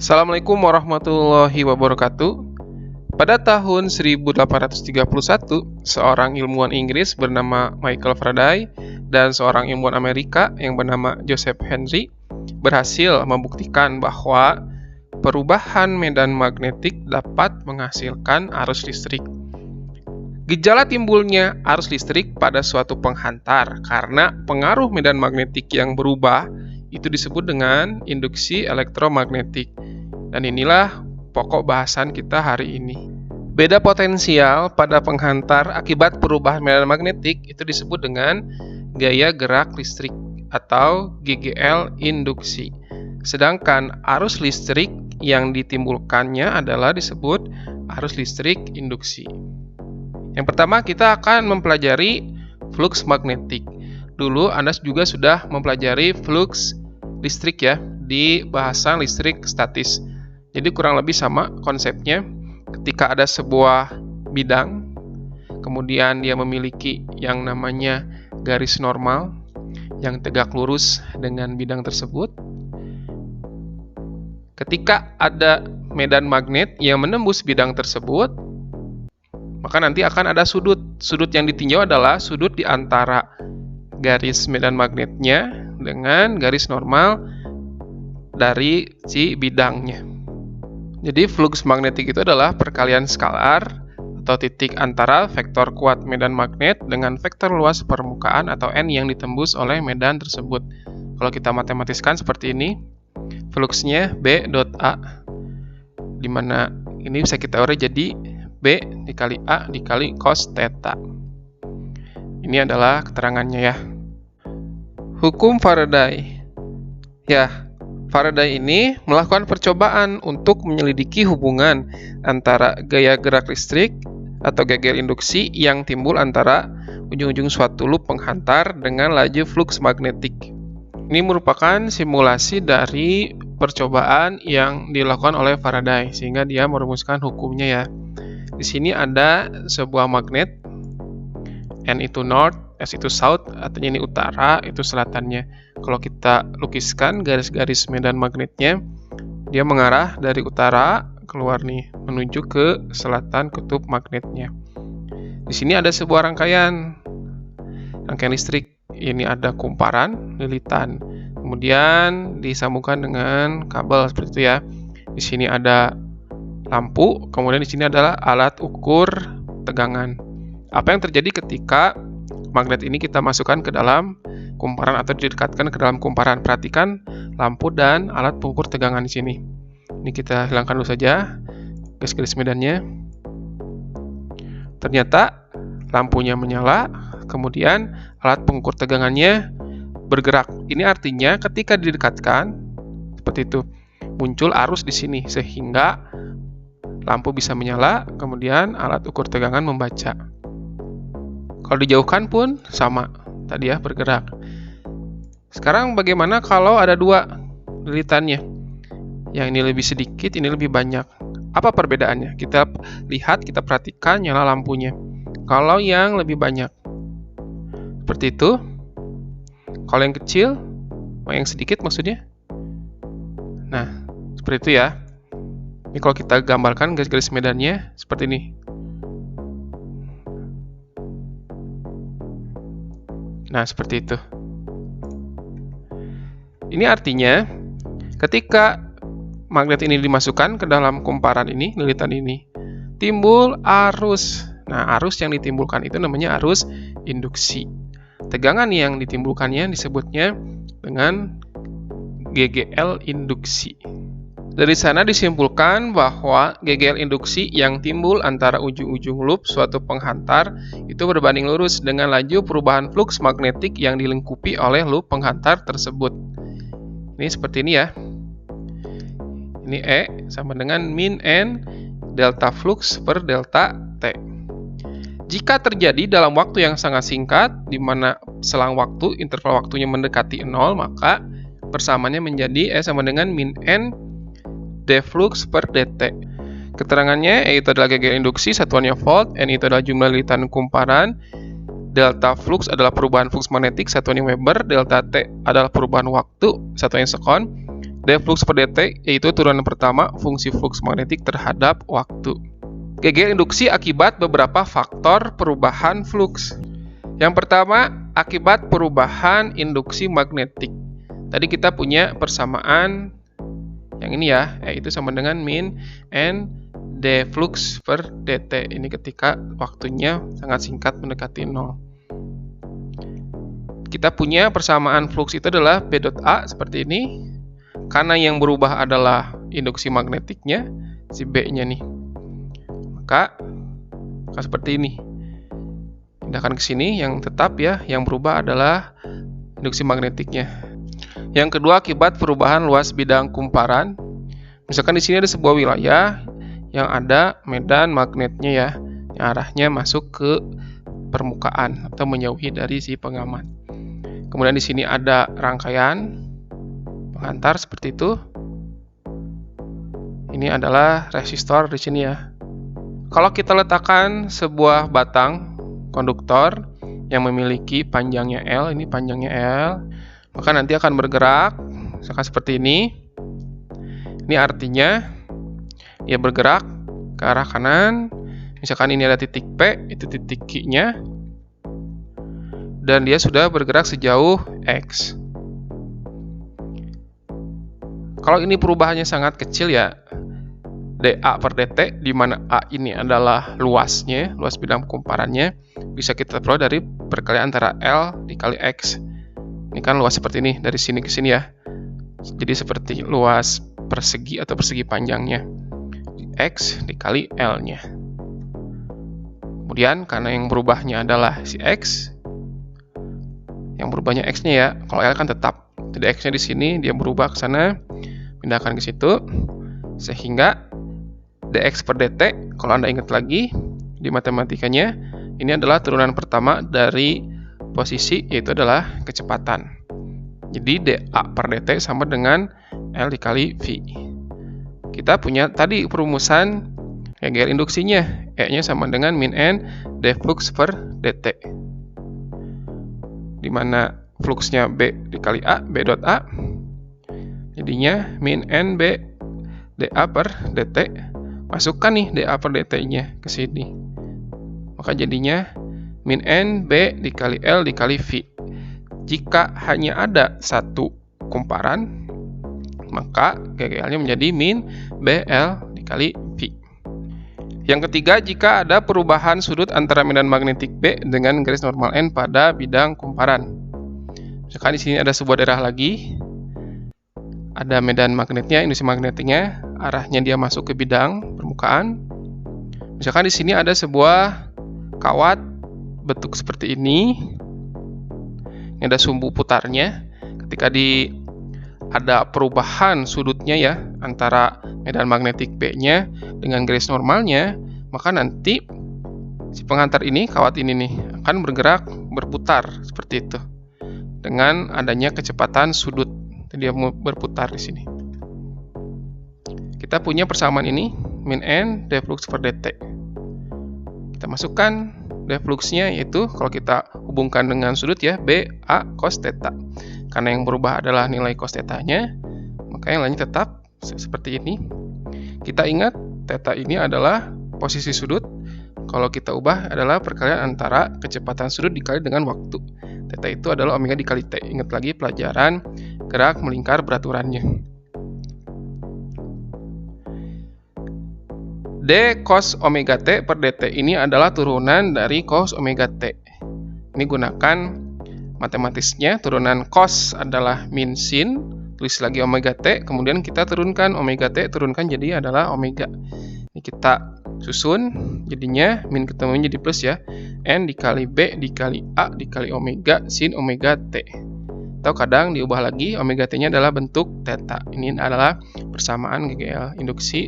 Assalamualaikum warahmatullahi wabarakatuh. Pada tahun 1831, seorang ilmuwan Inggris bernama Michael Faraday dan seorang ilmuwan Amerika yang bernama Joseph Henry berhasil membuktikan bahwa perubahan medan magnetik dapat menghasilkan arus listrik. Gejala timbulnya arus listrik pada suatu penghantar karena pengaruh medan magnetik yang berubah itu disebut dengan induksi elektromagnetik. Dan inilah pokok bahasan kita hari ini. Beda potensial pada penghantar akibat perubahan medan magnetik itu disebut dengan gaya gerak listrik atau GGL induksi. Sedangkan arus listrik yang ditimbulkannya adalah disebut arus listrik induksi. Yang pertama kita akan mempelajari flux magnetik. Dulu Anda juga sudah mempelajari flux listrik ya di bahasan listrik statis. Jadi kurang lebih sama konsepnya. Ketika ada sebuah bidang, kemudian dia memiliki yang namanya garis normal yang tegak lurus dengan bidang tersebut. Ketika ada medan magnet yang menembus bidang tersebut, maka nanti akan ada sudut. Sudut yang ditinjau adalah sudut di antara garis medan magnetnya dengan garis normal dari si bidangnya. Jadi flux magnetik itu adalah perkalian skalar atau titik antara vektor kuat medan magnet dengan vektor luas permukaan atau N yang ditembus oleh medan tersebut. Kalau kita matematiskan seperti ini, fluxnya B dot A, di mana ini bisa kita urai jadi B dikali A dikali cos theta. Ini adalah keterangannya ya. Hukum Faraday. Ya, Faraday ini melakukan percobaan untuk menyelidiki hubungan antara gaya gerak listrik atau GGL induksi yang timbul antara ujung-ujung suatu loop penghantar dengan laju flux magnetik. Ini merupakan simulasi dari percobaan yang dilakukan oleh Faraday sehingga dia merumuskan hukumnya ya. Di sini ada sebuah magnet, N itu north, S itu south, artinya ini utara, itu selatannya. Kalau kita lukiskan garis-garis medan magnetnya, dia mengarah dari utara keluar nih, menuju ke selatan kutub magnetnya. Di sini ada sebuah rangkaian listrik. Ini ada kumparan, lilitan. Kemudian disambungkan dengan kabel seperti itu ya. Di sini ada lampu, kemudian di sini adalah alat ukur tegangan. Apa yang terjadi ketika magnet ini kita masukkan ke dalam kumparan atau didekatkan ke dalam kumparan? Perhatikan lampu dan alat pengukur tegangan di sini. Ini kita hilangkan dulu saja garis-garis medannya. Ternyata lampunya menyala, kemudian alat pengukur tegangannya bergerak. Ini artinya ketika didekatkan seperti itu, muncul arus di sini sehingga lampu bisa menyala, kemudian alat ukur tegangan membaca. Kalau dijauhkan pun sama, tadi ya bergerak. Sekarang bagaimana kalau ada dua lilitannya? Yang ini lebih sedikit, ini lebih banyak. Apa perbedaannya? Kita lihat, kita perhatikan nyala lampunya. Kalau yang lebih banyak, seperti itu. Kalau yang kecil, yang sedikit maksudnya. Nah, seperti itu ya. Ini kalau kita gambarkan garis-garis medannya seperti ini. Nah, seperti itu. Ini artinya ketika magnet ini dimasukkan ke dalam kumparan ini, lilitan ini, timbul arus. Nah, arus yang ditimbulkan itu namanya arus induksi. Tegangan yang ditimbulkannya disebutnya dengan GGL induksi. Dari sana disimpulkan bahwa GGL induksi yang timbul antara ujung-ujung loop suatu penghantar itu berbanding lurus dengan laju perubahan flux magnetik yang dilingkupi oleh loop penghantar tersebut. Ini seperti ini ya. Ini E sama dengan min N delta flux per delta T. Jika terjadi dalam waktu yang sangat singkat, di mana selang waktu, interval waktunya mendekati 0, maka persamaannya menjadi E sama dengan min N d flux per dt. Keterangannya, E itu adalah GGL induksi, satuannya volt, N itu adalah jumlah lilitan kumparan, delta flux adalah perubahan flux magnetik, satuannya Weber, delta T adalah perubahan waktu, satuannya sekon, D flux per dt yaitu turunan pertama fungsi flux magnetik terhadap waktu. GGL induksi akibat beberapa faktor perubahan flux. Yang pertama, akibat perubahan induksi magnetik. Tadi kita punya persamaan yang ini ya, yaitu sama dengan min n d flux per dt. Ini ketika waktunya sangat singkat mendekati 0. Kita punya persamaan flux itu adalah B dot A seperti ini. Karena yang berubah adalah induksi magnetiknya, si B-nya nih. Maka seperti ini. Pindahkan ke sini, yang tetap ya, yang berubah adalah induksi magnetiknya. Yang kedua, akibat perubahan luas bidang kumparan. Misalkan di sini ada sebuah wilayah yang ada medan magnetnya ya, yang arahnya masuk ke permukaan atau menjauhi dari si pengaman. Kemudian di sini ada rangkaian pengantar seperti itu. Ini adalah resistor di sini ya. Kalau kita letakkan sebuah batang konduktor yang memiliki panjangnya L, ini panjangnya L, maka nanti akan bergerak misalkan seperti ini. Ini artinya dia bergerak ke arah kanan. Misalkan ini ada titik P, itu titik Q-nya. Dan dia sudah bergerak sejauh X. Kalau ini perubahannya sangat kecil ya, dA per dt, di mana A ini adalah luasnya, luas bidang kumparannya, bisa kita peroleh dari perkalian antara L dikali X. Ini kan luas seperti ini, dari sini ke sini ya. Jadi seperti luas persegi atau persegi panjangnya. X dikali L-nya. Kemudian karena yang berubahnya adalah si X, yang berubahnya X-nya ya, kalau L kan tetap. Jadi X-nya di sini, dia berubah ke sana, pindahkan ke situ, sehingga dx per dt, kalau Anda ingat lagi di matematikanya, ini adalah turunan pertama dari posisi, yaitu adalah kecepatan. Jadi dA per dt sama dengan L dikali V. Kita punya tadi perumusan GGL induksinya, E-nya sama dengan min N d flux per dt. Di mana fluxnya B dikali A, B dot A, jadinya min N B dA per dt. Masukkan nih dA per dt-nya ke sini. Maka jadinya min N B dikali L dikali V. Jika hanya ada satu kumparan, maka GGL-nya menjadi min BL dikali V. Yang ketiga, jika ada perubahan sudut antara medan magnetik B dengan garis normal N pada bidang kumparan. Misalkan di sini ada sebuah daerah lagi, ada medan magnetnya, induksi magnetiknya, arahnya dia masuk ke bidang permukaan. Misalkan di sini ada sebuah kawat bentuk seperti ini. Ini ada sumbu putarnya. Ketika ada perubahan sudutnya ya antara medan magnetik B-nya dengan garis normalnya, maka nanti si pengantar ini, kawat ini nih, akan bergerak berputar seperti itu. Dengan adanya kecepatan sudut, dia berputar di sini. Kita punya persamaan ini, min N d flux per dt. Kita masukkan d fluxnya, yaitu kalau kita hubungkan dengan sudut ya, B A cos theta. Karena yang berubah adalah nilai cos theta-nya, maka yang lainnya tetap seperti ini. Kita ingat theta ini adalah posisi sudut. Kalau kita ubah adalah perkalian antara kecepatan sudut dikali dengan waktu. Theta itu adalah omega dikali T. Ingat lagi pelajaran gerak melingkar beraturannya. D cos omega T per dt ini adalah turunan dari cos omega T. Ini gunakan matematisnya, turunan cos adalah min sin, tulis lagi omega T, kemudian kita turunkan omega T, turunkan jadi adalah omega. Ini kita susun, jadinya min ketemu jadi plus ya, N dikali B dikali A dikali omega sin omega T. Atau kadang diubah lagi, omega T-nya adalah bentuk theta. Ini adalah persamaan GGL induksi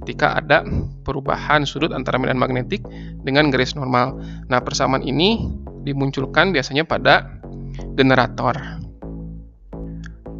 ketika ada perubahan sudut antara medan magnetik dengan garis normal. Nah, persamaan ini dimunculkan biasanya pada generator.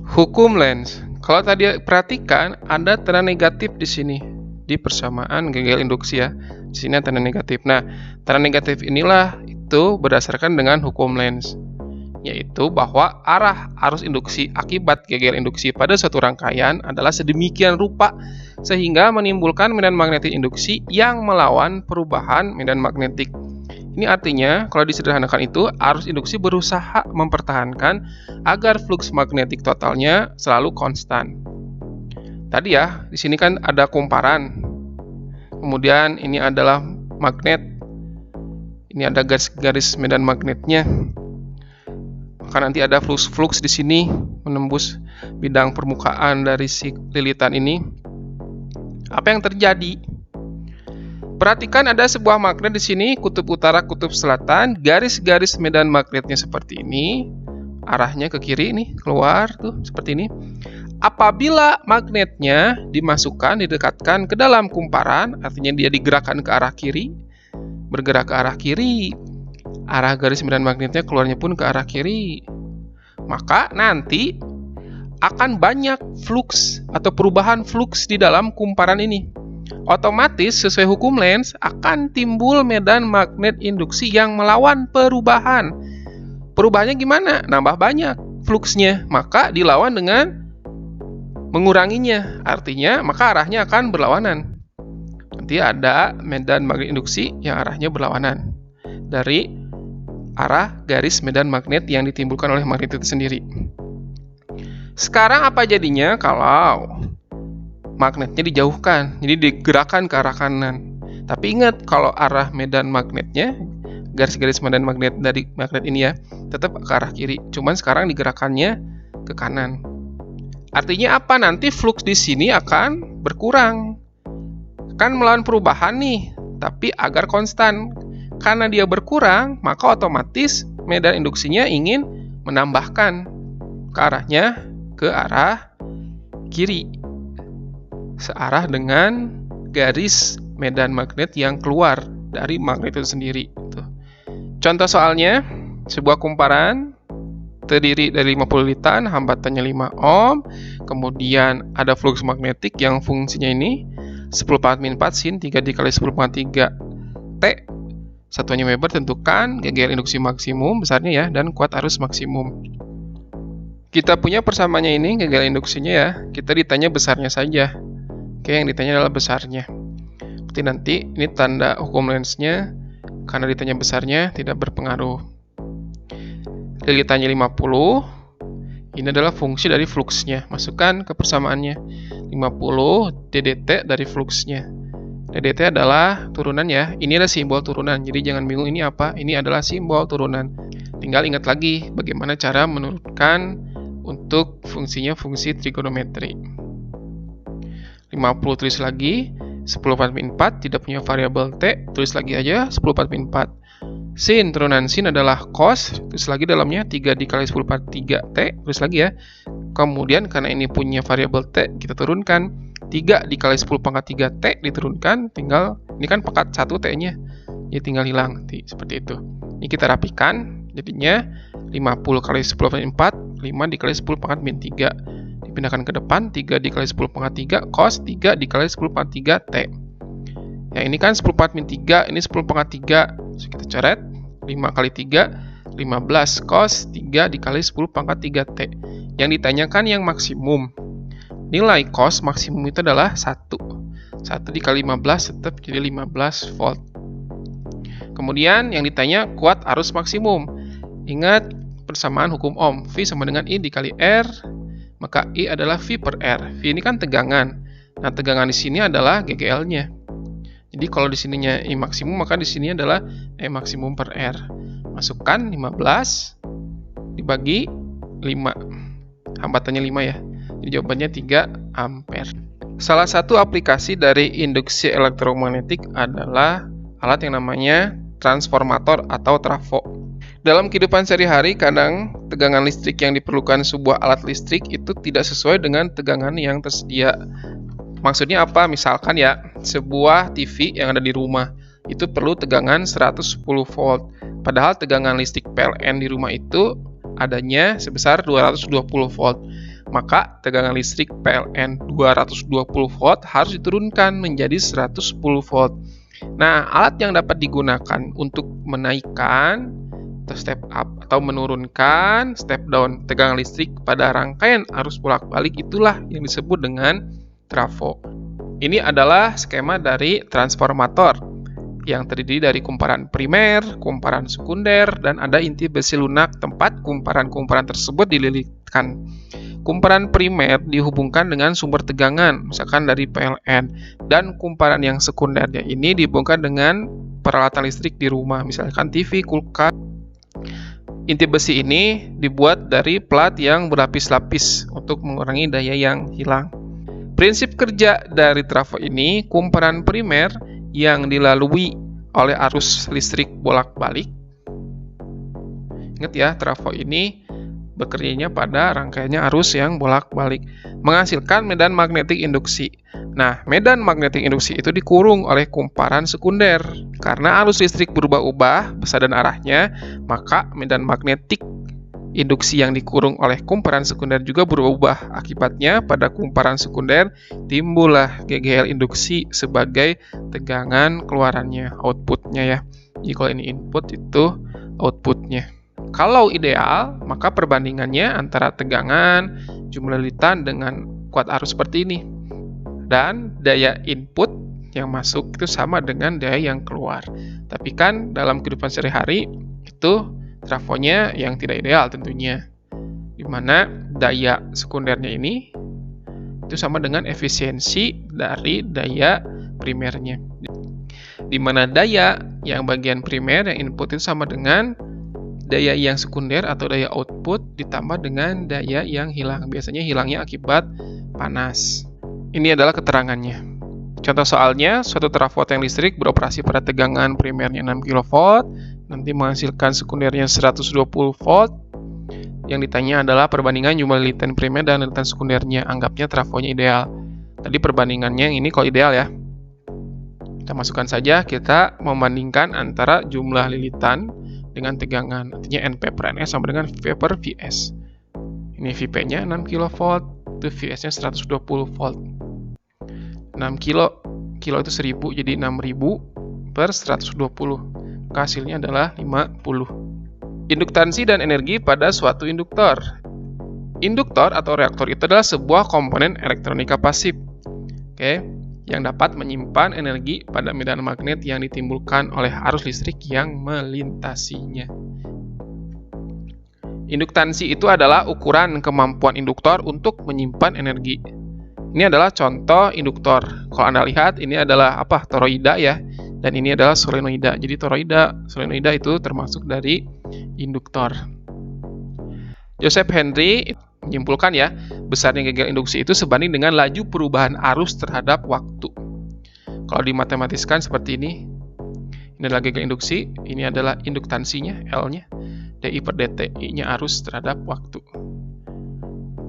Hukum Lenz. Kalau tadi perhatikan ada tanda negatif di sini di persamaan GGL induksi ya. Di sini ada tanda negatif. Nah, tanda negatif inilah itu berdasarkan dengan hukum Lenz. yaitu bahwa arah arus induksi akibat gegel induksi pada suatu rangkaian adalah sedemikian rupa sehingga menimbulkan medan magnetik induksi yang melawan perubahan medan magnetik. Ini artinya, kalau disederhanakan itu, arus induksi berusaha mempertahankan agar flux magnetik totalnya selalu konstan. Tadi ya, di sini kan ada kumparan. Kemudian ini adalah magnet. Ini ada garis-garis medan magnetnya. Maka nanti ada flux di sini menembus bidang permukaan dari si lilitan ini. Apa yang terjadi? Perhatikan ada sebuah magnet di sini, kutub utara, kutub selatan, garis-garis medan magnetnya seperti ini, arahnya ke kiri nih, keluar tuh seperti ini. Apabila magnetnya didekatkan ke dalam kumparan, artinya dia digerakkan ke arah kiri, bergerak ke arah kiri, arah garis medan magnetnya keluarnya pun ke arah kiri, maka nanti akan banyak flux atau perubahan flux di dalam kumparan ini. Otomatis sesuai hukum Lenz akan timbul medan magnet induksi yang melawan perubahan. Perubahannya gimana? Nambah banyak fluxnya, maka dilawan dengan menguranginya. Artinya maka arahnya akan berlawanan. Nanti ada medan magnet induksi yang arahnya berlawanan dari arah garis medan magnet yang ditimbulkan oleh magnet itu sendiri. Sekarang apa jadinya kalau magnetnya dijauhkan, jadi digerakkan ke arah kanan. Tapi ingat, kalau arah medan magnetnya, garis-garis medan magnet dari magnet ini ya, tetap ke arah kiri. Cuman sekarang digerakkannya ke kanan. Artinya apa? Nanti flux di sini akan berkurang. Kan melawan perubahan nih, tapi agar konstan. Karena dia berkurang, maka otomatis medan induksinya ingin menambahkan ke arahnya ke arah kiri. Searah dengan garis medan magnet yang keluar dari magnet itu sendiri. Contoh soalnya, sebuah kumparan terdiri dari 50 lilitan, hambatannya 5 ohm, kemudian ada flux magnetik yang fungsinya ini 10⁻⁴ sin 3 dikali 10⁻³ T, satuannya Weber, tentukan GGL induksi maksimum besarnya ya, dan kuat arus maksimum. Kita punya persamaannya ini, GGL induksinya ya, kita ditanya besarnya saja. Oke, yang ditanya adalah besarnya. Berarti nanti ini tanda hukum Lenz-nya, karena ditanya besarnya tidak berpengaruh. Lilitannya 50, ini adalah fungsi dari fluxnya. Masukkan ke persamaannya. 50 DDT dari fluxnya. DDT adalah turunan ya. Ini adalah simbol turunan, jadi jangan bingung ini apa. Ini adalah simbol turunan. Tinggal ingat lagi bagaimana cara menurunkan untuk fungsinya fungsi trigonometri. 50 tulis lagi, 10⁻⁴ tidak punya variabel T, tulis lagi aja 10⁻⁴. Sin, turunan sin adalah cos, tulis lagi dalamnya 3 dikali 10⁻³ T, tulis lagi ya. Kemudian karena ini punya variabel T, kita turunkan 3 dikali 10⁻³ T diturunkan, tinggal, ini kan pangkat 1 T-nya, jadi tinggal hilang, seperti itu. Ini kita rapikan, jadinya 50 kali 10⁻⁴, 5 dikali 10⁻⁻3. Pindahkan ke depan, 3 dikali 10⁻³ cos 3 dikali 10⁻³ T. Yang ini kan 10⁻⁴, ini 10⁻3. So, kita coret, 5 kali 3, 15 cos 3 dikali 10⁻³ T. Yang ditanyakan yang maksimum. Nilai cos maksimum itu adalah 1. 1 dikali 15 tetap jadi 15 volt. Kemudian yang ditanya kuat arus maksimum. Ingat persamaan hukum Ohm. V sama dengan I dikali R. Maka I adalah V per R. V ini kan tegangan. Nah, tegangan di sini adalah GGL-nya. Jadi kalau di sininya I maksimum, maka di sini adalah E maksimum per R. Masukkan 15 dibagi 5. Hambatannya 5 ya. Jadi jawabannya 3 ampere. Salah satu aplikasi dari induksi elektromagnetik adalah alat yang namanya transformator atau trafo. Dalam kehidupan sehari-hari, kadang tegangan listrik yang diperlukan sebuah alat listrik itu tidak sesuai dengan tegangan yang tersedia. Maksudnya apa? Misalkan ya, sebuah TV yang ada di rumah itu perlu tegangan 110 volt. Padahal tegangan listrik PLN di rumah itu adanya sebesar 220 volt. Maka tegangan listrik PLN 220 volt harus diturunkan menjadi 110 volt. Nah, alat yang dapat digunakan untuk menaikkan atau step up, atau menurunkan step down tegangan listrik pada rangkaian arus bolak-balik, itulah yang disebut dengan trafo. Ini adalah skema dari transformator yang terdiri dari kumparan primer, kumparan sekunder, dan ada inti besi lunak tempat kumparan-kumparan tersebut dililitkan. Kumparan primer dihubungkan dengan sumber tegangan, misalkan dari PLN, dan kumparan yang sekundernya ini dihubungkan dengan peralatan listrik di rumah, misalkan TV, kulkas. Inti besi ini dibuat dari plat yang berlapis-lapis untuk mengurangi daya yang hilang. Prinsip kerja dari trafo ini, kumparan primer yang dilalui oleh arus listrik bolak-balik. Ingat ya, trafo ini bekerjanya pada rangkaiannya arus yang bolak-balik, menghasilkan medan magnetik induksi. Nah, medan magnetik induksi itu dikurung oleh kumparan sekunder. Karena arus listrik berubah-ubah besar dan arahnya, maka medan magnetik induksi yang dikurung oleh kumparan sekunder juga berubah. Akibatnya, pada kumparan sekunder timbullah GGL induksi sebagai tegangan keluarannya, outputnya ya. Jadi kalau ini input, itu outputnya. Kalau ideal, maka perbandingannya antara tegangan, jumlah lilitan dengan kuat arus seperti ini. Dan daya input yang masuk itu sama dengan daya yang keluar. Tapi kan dalam kehidupan sehari-hari itu trafonya yang tidak ideal tentunya. Di mana daya sekundernya ini itu sama dengan efisiensi dari daya primernya. Di mana daya yang bagian primer yang input itu sama dengan daya yang sekunder atau daya output ditambah dengan daya yang hilang. Biasanya hilangnya akibat panas. Ini adalah keterangannya. Contoh soalnya, suatu trafo tiang listrik beroperasi pada tegangan primernya 6 kV, nanti menghasilkan sekundernya 120 volt. Yang ditanya adalah perbandingan jumlah lilitan primer dan lilitan sekundernya. Anggapnya trafonya ideal. Tadi perbandingannya ini kalau ideal ya. Kita masukkan saja, kita membandingkan antara jumlah lilitan dengan tegangan, artinya NP per NS sama dengan V per VS. Ini VP-nya 6 kV, itu VS-nya 120 volt. 6 kilo itu 1000, jadi 6000 per 120. Hasilnya adalah 50. Induktansi dan energi pada suatu induktor. Induktor atau reaktor itu adalah sebuah komponen elektronika pasif. Yang dapat menyimpan energi pada medan magnet yang ditimbulkan oleh arus listrik yang melintasinya. Induktansi itu adalah ukuran kemampuan induktor untuk menyimpan energi. Ini adalah contoh induktor. Kalau Anda lihat, ini adalah toroida ya, dan ini adalah solenoida. Jadi toroida, solenoida itu termasuk dari induktor. Joseph Henry menyimpulkan ya, besarnya GGL induksi itu sebanding dengan laju perubahan arus terhadap waktu. Kalau dimatematiskan seperti ini adalah GGL induksi, ini adalah induktansinya, L-nya, dI per dt, I-nya arus terhadap waktu.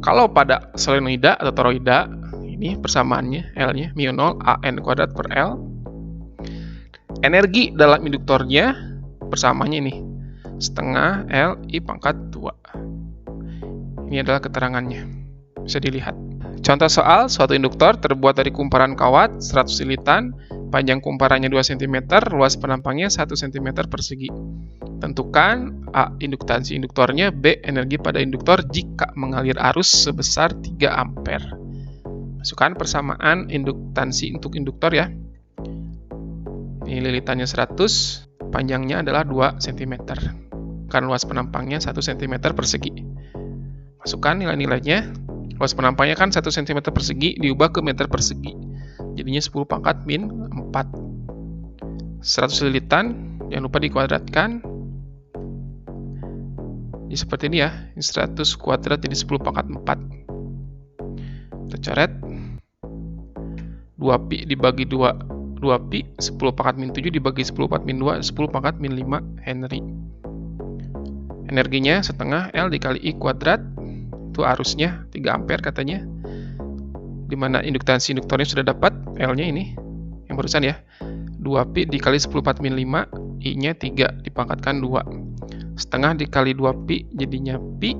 Kalau pada solenoida atau toroida, ini persamaannya, L-nya, μ0 AN kuadrat per L. Energi dalam induktornya, persamaannya ini, setengah L I pangkat 2. Ini adalah keterangannya. Bisa dilihat. Contoh soal, suatu induktor terbuat dari kumparan kawat 100 lilitan, panjang kumparannya 2 cm, luas penampangnya 1 cm persegi. Tentukan A. Induktansi induktornya, B. Energi pada induktor jika mengalir arus sebesar 3 ampere. Masukkan persamaan induktansi untuk induktor ya. Ini lilitannya 100, panjangnya adalah 2 cm. Kan luas penampangnya 1 cm persegi. Masukkan nilai-nilainya. Luas penampangnya kan 1 cm persegi diubah ke meter persegi. Jadinya 10 pangkat min 4. 100 lilitan, jangan lupa dikuadratkan. Jadi seperti ini ya. Ini 100 kuadrat jadi 10 pangkat 4. Kita coret. 2pi dibagi 2. 2pi, 10 pangkat min 7 dibagi 10 pangkat min 2, 10 pangkat min 5 Henry. Energinya setengah L dikali I kuadrat. Itu arusnya 3 ampere katanya. Dimana induktansi induktornya sudah dapat, L-nya ini, yang barusan ya. 2pi dikali 10 pangkat min 5, I-nya 3 dipangkatkan 2. Setengah dikali 2pi, jadinya pi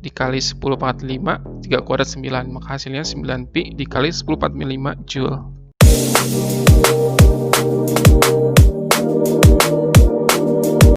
dikali 10 pangkat 5, 3 kuadrat 9. Maka hasilnya 9pi dikali 10 pangkat min 5 Joule.